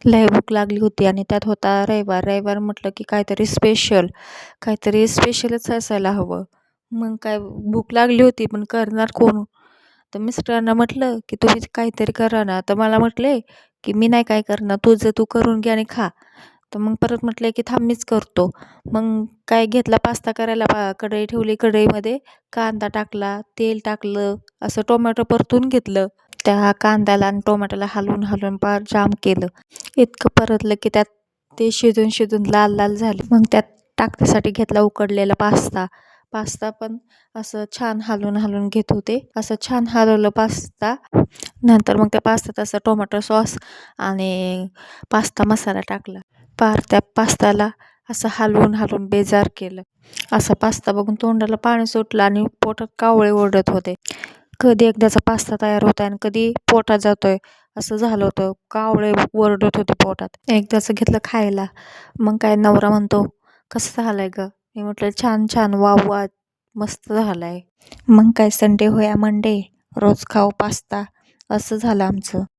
लय भूक लागली होती आणि त्यात होता रविवार. रविवार म्हटलं की काहीतरी स्पेशलच असायला हवं. मग काय भूक लागली होती पण करणार कोण? तर मिस्टरांना म्हटलं की तुम्ही काहीतरी करा ना. तर मला म्हटले की मी नाही काय करणार, तुझं तू करून घे आणि खा. तर मग परत म्हटलं की थांब मीच करतो. मग काय घेतला पास्ता करायला, कढई ठेवली, कढईमध्ये कांदा टाकला, तेल टाकलं, असं टोमॅटो परतून घेतलं. त्या कांद्याला आणि टोमॅटोला हलवून हलवून पार जाम केलं. इतकं परतलं की त्यात ते शिजून शिजून लाल लाल झाले. मग त्यात टाकण्यासाठी घेतला उकडलेला पास्ता. पास्ता पण असं छान हलवून हलवून घेत होते. असं छान हलवलं पास्ता. नंतर मग त्या पास्त्यात असं टोमॅटो सॉस आणि पास्ता मसाला टाकला. पार त्या पास्त्याला असं हलवून हलवून बेजार केलं. असा पास्ता बघून तोंडाला पाणी सुटलं आणि पोटात कावळे ओरडत होते. कधी एकदाचा पास्ता तयार होतोय आणि कधी पोटात जातोय असं झालं होतं. कावळे ओरडत होते पोटात. एकदाचं घेतलं खायला. मग काय नवरा म्हणतो, कसं झालंय ग? मी म्हटलं छान छान, वाव वा, मस्त झालाय. मग काय संडे होया मंडे, रोज खाऊ पास्ता, असं झालं आमचं.